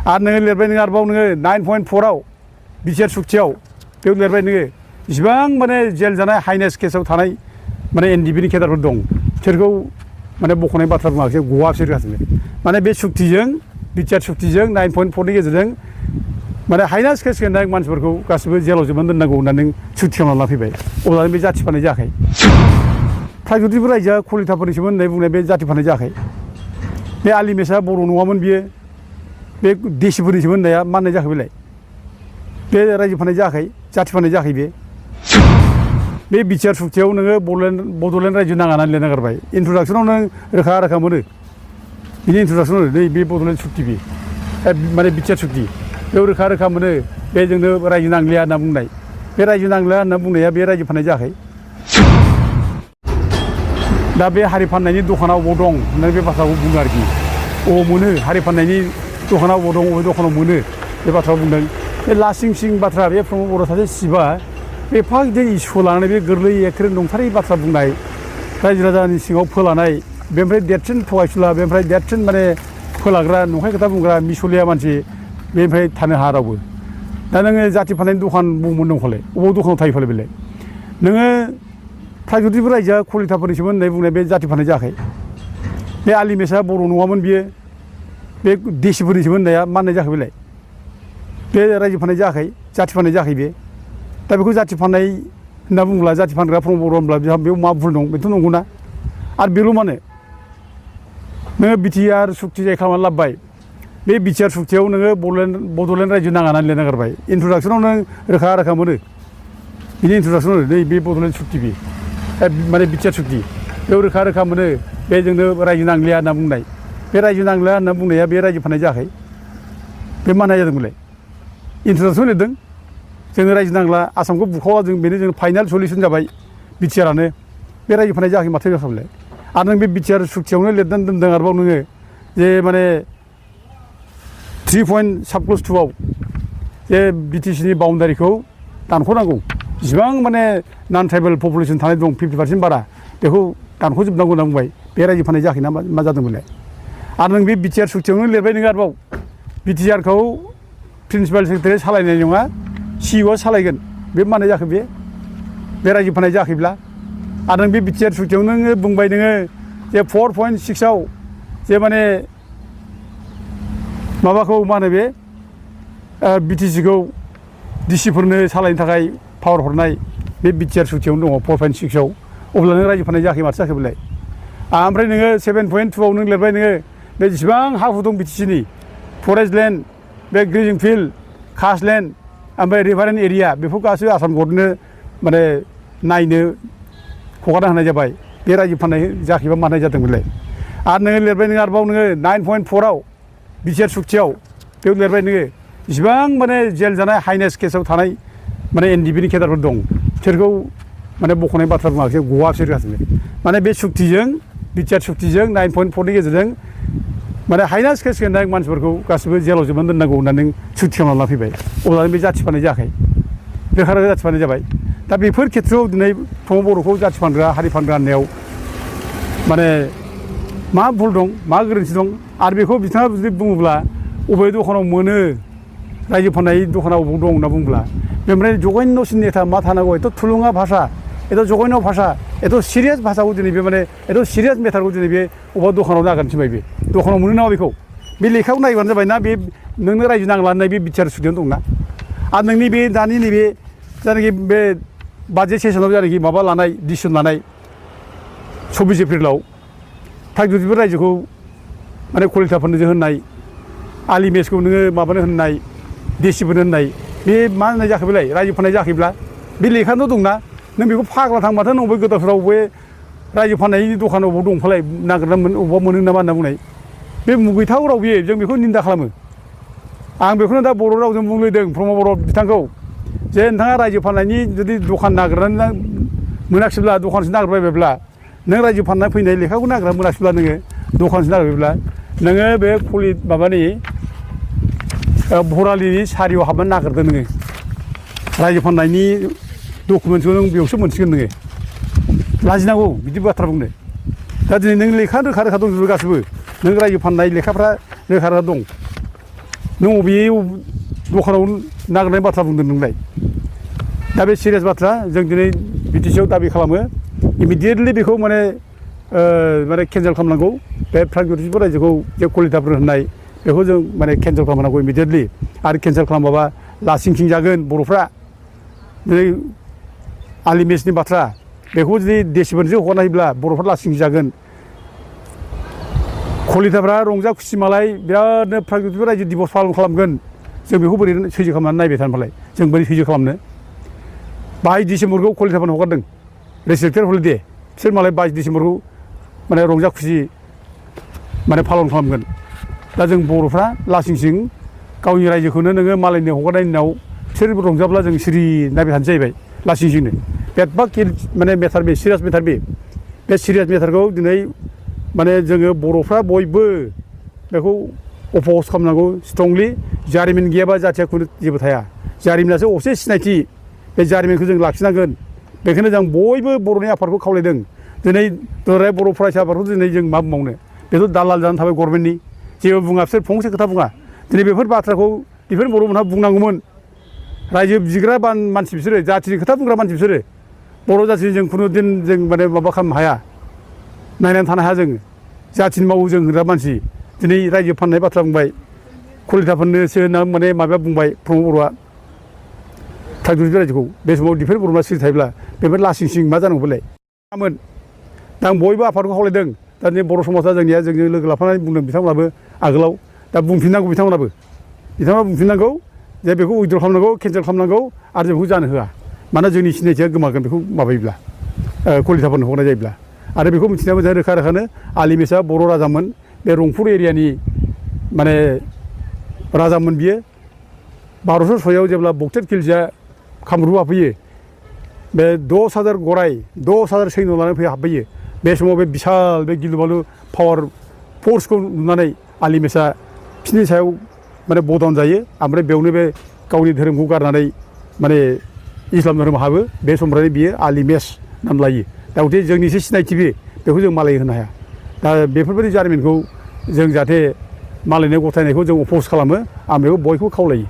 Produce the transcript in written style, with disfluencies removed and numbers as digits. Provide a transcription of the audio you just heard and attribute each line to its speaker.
Speaker 1: आरो नोङो लिरबाय नोङो आरोबाव नोङो 9.4आव बिटिआर सुक्तियाव बेयाव लिरबाय नोङो जेसेबां माने जेल जानाय हाइनेस केसाव थानाय माने एनडिबिनि केडारफोर दं बिसोरखौ माने बख'नाय बाथ्रा बुङाखै गवा बिसोर गासिबो माने बे सुक्तिजों बिटिआर सुक्तिजों 9.4नि गेजेरजों माने हाइनेस केस गोनां मानसिफोरखौ गासिबो जेलाव जोबनानै दोननांगौ होननानै नों सुक्ति खालामना फैबाय अब्ला बे जाथि फाननाय जायाखै प्राइजोतिबो रायजोआ कलिताफोरनिसोमोन होननाय बुंनाय बे जाथि फाननाय जायाखै बे आलिमेसा बर' नङामोन बियो बे देसिफोरनिसोमोन होननाया माननाय जायाखै बेलाय बे रायजो फाननाय जायाखै जाथि फाननाय जायाखै बे बिटिआर सुक्तियाव नोङो बड'लेण्ड रायजो नाङा होननानै लिरना गारबाय इन्ट्रडाक्सनाव नों रोखा मोनो बिनि इन्ट्रडाक्सनाव नै बे बड'लेण्ड सुक्ति बे माने बिटिआर सुक्ति बेयाव रोखा मोनो बे जोंनो रायजो नांलिया होनना बुंनाय बे रायजो नांलिया होनना बुंनाया बे रायजो फाननाय जायाखै दा बे हारि फाननायनि दखाना अबाव दं होननानै बे बाथ्राखौ बुङो आरोखि अबाव मोनो हारि फाननायनि दखाना अबाव दं अबे दखानाव मोनो बे बाथ्राखौ बुंदों बे लासिं सिं बाथ्रा बे प्रमद बर' सासे सिबा बे एफा गिदिर इस्यु लानानै बे गोरलै एखेरे नंथारै बाथ्रा बुंनाय रायजो राजानि सिङाव फोलानाय बेनिफ्राय देरसिन थगायसुला बेनिफ्राय देरसिन माने फोलाग्रा नंखाय खोथा बुंग्रा मिसलिया मानसि बेनिफ्राय थानो हाया रावबो दा नोङो जाथि फाननायनि दखान बुंमोन दंखालाय अबाव दखानाव थायो फालाय बेलाय नोङो प्राइजोतिबो रायजोआ कलिताफोरनिसोमोन होननाय बुंनाय बे जाथि फाननाय जायाखै बे आलिमेसा बर' नङामोन बियो बे देसिफोरनिसोमोन होननाया माननाय जायाखै बेलाय बे रायजो फाननाय जायाखै जाथि फाननाय जायाखै बे दा बेखौ जाथि फाननाय होनना बुङोब्ला जाथि फानग्रा प्रमद बर' होनब्ला बेयाव मा भुल दं बेथ' नंगौना आरो बेल' मानो नोङो बिटिआर सुक्ति जाय खालामनानै लाबोबाय बे बिटिआर सुक्तियाव नोङो बड'लेण्ड रायजो नाङा होननानै लिरना गारबाय इन्ट्रडाक्सनाव नों रोखा मोनो बिनि इन्ट्रडाक्सनाव नै बे बड'लेण्ड सुक्ति बे माने बिटिआर सुक्ति बेयाव रोखा मोनो बे जोंनो रायजो नांलिया होनना बुंनाय बे रायजो नांलिया होनना बुंनाया बे रायजो फाननाय जायाखै बे मानाय जादोंमोनलाय इन्ट्रडाक्सन लिरदों जोङो रायजो नांला आसामखौ बुखावा जों बेनो जों फाइनाल सलिउसन जाबाय बिटिआरानो बे रायजो फाननाय जायाखै माथो जाखाबायलाय आरो नों बे बिटिआर सुक्तियावनो लिरनानै दोनदों आरोबाव नोङो जे माने 3 साबक्लस 2आव जे बिटिसिनि बाउन्डारिखौ दानख'नांगौ जिसिबां माने नन ट्राइबेल पपुलेसन थानाय दं 50% बारा बेखौ दानख'जोबनांगौ होनना बुंबाय बे रायजो फाननाय जायाखै ना मा जादोंमोनलाय आरो नों बे बिटिआर सुक्तियावनो लिरबाय नोङो आरोबाव बिटिआरखौ प्रिन्सिपाल सेक्रेटारि सालायनाय नङा सिइअआ सालायगोन बे मानाय जाखो बे रायजो फाननाय जायाखैब्ला आरो नों बे बिटिआर सुक्तियावनो नोङो बुंबाय नोङो जे 4.6आव जे माने माबाखौ मा होनो बे बिटिसिखौ डिसिफोरनो सालायनो थाखाय पावार हरनाय बे बिटिआर सुक्तियावनो दङ 4.6आव अब्ला नों रायजो फाननाय जायाखै माथो जाखो बेलाय ओमफ्राय नोङो 7.2आव नों लिरबाय नोङो बे जेसेबां हा हु दं बिटिसिनि फरेस्ट लेन्ड बे ग्रेजिं फिल्ड कास्ट लेन्ड ओमफ्राय रिभारेन्ट एरिया बेफोर गासैबो आसाम गभर्नमेन्टनो माने नायनो हगारना होनाय जाबाय बे रायजो फाननाय जायाखैबा मानाय जादोंमोनलाय आरो नोङो लिरबाय नोङो आरोबाव नोङो 9.4आव बिटिआर सुक्तियाव बेयाव लिरबाय नोङो जेसेबां माने जेल जानाय हाइनेस केसाव थानाय माने एनडिबिनि केडारफोर दं बिसोरखौ माने बख'नाय बाथ्रा बुङाखै गवा बिसोर गासिबो माने बे सुक्तिजों बिटिआर सुक्तिजों 9.4नि गेजेरजों माने हाइनेस केस गोनां मानसिफोरखौ गासिबो जेलाव जोबनानै दोननांगौ होननानै नों सुक्ति खालामना फैबाय अब्ला बे जाथि फाननाय जायाखै रोखा जाथि फाननाय जाबाय दा बेफोर खेथ्रआव दिनै प्रमद बर'खौ जाथि फानग्रा हारि फानग्रा होननायाव माने मा भुल दं मा गोरोन्थि दं आरो बेखौ बिथाङा जुदि बुङोब्ला अबे दखानाव मोनो रायजो फाननाय दखाना अबाव दं होनना बुङोब्ला बेनिफ्राय जगैन' नेता मा थानांगौ एथ' थुलुङा भाषा एथ' जगैन' भाषा एथ' सिरियास भाषाखौ दिनै बे माने एथ' सिरियास मेटारखौ दिनै बे अबेबा दखानाव जागोन थिनबाय बे दखानाव मोनो नामा बेखौ बे लेखायाव नायबानो जाबाय ना बे नोंनो रायजो नांला होननाय बे बिटिआर सुक्तियावनो दंना आरो नोंनि बे दानि नैबे जायनाखि बे बाजेट सेसनाव जायनाखि माबा लानाय डिसिसन लानाय 24 एप्रिलाव प्राइजोतिबो रायजोखौ माने कलिताफोरनो होननाय आलिमेसखौ नोङो माबानो होननाय देसिफोरनो होननाय बे मा होननाय जाखो बेलाय रायजो फाननाय जायाखैब्ला बे लेखायावनो दंना नों बेखौ फाग्ला थांबाथ' नों बे गोदावफोराव बे रायजो फाननायनि दखान अबाव दंफालाय नागिरना अबावबा मोनो नामा होनना बुंनाय बे मुगैथाव राव बियो जों बेखौ निन्दा खालामो आं बेखौनो दा बर' रावजों बुंलायदों प्रमद बर' बिथांखौ जे नोंथाङा रायजो फाननायनि जुदि दखान नागिरनानै मोनाखिसैब्ला दखानसो नागिरबायब्ला नों रायजो फाननानै फैनाय लेखाखौ नागिरना मोनाखिसैब्ला नोङो दखानसो नागिरबायब्ला नोङो बे माबानि भरालिनि सारियाव हाबनानै नागिरदो नोङो रायजो फाननायनि डकुमेन्टखौ नों बेयावसो मोनसिगोन नोङो लाजिनांगौ बिदि बाथ्रा बुंनो दा दिनै नों लेखा रोखा दंजोबो गासिबो नों रायजो फाननाय लेखाफ्रा रोखा दं नों बबे दखानाव नागिरनाय बाथ्रा बुंदों नोंलाय दा बे सिरियास बाथ्रा जों दिनै बिटिसिआव दाबि खालामो इमिडियेटलि बेखौ माने केन्सेल खालामनांगौ बे प्रागज्यतिसपुर रायजोखौ जे कलिताफोर होननाय बेखौ जों माने केन्सेल खालामनांगौ इमिडियेटलि आरो केन्सेल खालामाबा लासिंसिं जागोन बर'फ्रा दिनै आलिमेसनि बाथ्रा बेखौ जुदि देसिफोरजों हगारना होयोब्ला बर'फ्रा लासिंसिं जागोन कलिताफ्रा रंजा खुसि मालाय बिरादनो प्रागज्यतिसपुर रायजो दिबस पालन खालामगोन जों बेखौ बोरै सैज्य खालामनानै नायबाय थानोफालाय जों बोरै सैज्य खालामनो 22 डिसेम्बरखौ कलिताफोरनो हगारदों रेस्ट्रिक्टेड हलिडे बिसोर मालाय 22 डिसेम्बरखौ माने रंजा खुसि माने पालन खालामगोन दा जों बर'फ्रा लासिंसिं गावनि रायजोखौनो नोङो मालायनो हगारनायनि उनाव बिसोर रंजाब्ला जों सिरि नायबाय थानो जाहैबाय लासिंसिंनो बेदबा माने मेटार बे सिरियास मेटार बे सिरियास मेटारखौ दिनै माने जोङो बर'फ्रा बयबो बेखौ अपोज खालामनांगौ स्ट्रंलि जारिमिन गैयाबा जाथिया खुनु जेबो थाया जारिमिनासो असे सिनायथि बे जारिमिनखौ जों लाखिनांगोन बेखायनो जों बयबो बर'नि आफादखौ खावलायदों दिनै दुलाराय बर' फरायसा आफादखौ दिनै जों मा बुंबावनो बेथ' दालाल जानानै थाबाय गभर्नमेन्टनि जेबो बुङा बिसोर फंसे खोथा बुङा दिनै बेफोर बाथ्राखौ बेफोर बर'मोनहा बुंनांगौमोन रायजो बिग्रा मानसि बिसोरो जाथिनि खोथा बुंग्रा मानसि बिसोरो बर' जाथिनि जों खुनु दिन जों माने माबा खालामनो हाया नायनानै थानो हाया जोङो जाथिनि मावो जों होग्रा मानसि दिनै रायजो फाननाय बाथ्रा बुंबाय कलिताफोरनोसो होनना माने माबा बुंबाय प्रमद बर'आ प्रागज्यतिसपुर रायजोखौ बे समाव डिफेन्स बर'ना सिरि थायोब्ला बेफोर लासिंसिं मा जानांगौ बेलाय दा आं बयबो आफादखौ खावलायदों दा दिनै बर' समाजा जोंनिया जोंजों लोगो लाफानानै बुंदों बिथांमोनाबो आगोलाव दा बुंफिननांगौ बिथांमोना बुंफिननांगौ जे बेखौ उइद्र खालामनांगौ केन्सेल खालामनांगौ आरो जों बेखौ जानो होआ मानोना जोंनि सिनायथिया गोमागोन बेखौ माबायोब्ला कलिताफोरनो हगारनाय जायोब्ला आरो बेखौ मिथिनाया मोजां रोखा रोखानो आलिमेसआ बर' राजामोन बे रंपुर एरियानि माने राजामोन बियो 1206 जेब्ला बक्टेट खिलजिया कामरुप हाबफैयो बे 10,000 गराय 10,000 सैन्य लानानै हाबफैयो बे समाव बे बिसाल बे गिलु बालु पावार फर्सखौ नुनानै आलिमेसआ बिसोरनि सायाव माने बदन जायो ओमफ्राय बेयावनो बे गावनि धोरोमखौ गारनानै माने इस्लाम धोरोम हाबो बे समनिफ्रायनो बियो आलिमेस नाम लायो दा गथे जोंनिसो सिनायथि बेखौ जों मालाय होनो हाया दा बेफोरबायदि जारिमिनखौ जों जाहाथे मालायनो गथायनायखौ जों अपोज खालामो आं बेखौ बयखौबो खावलायो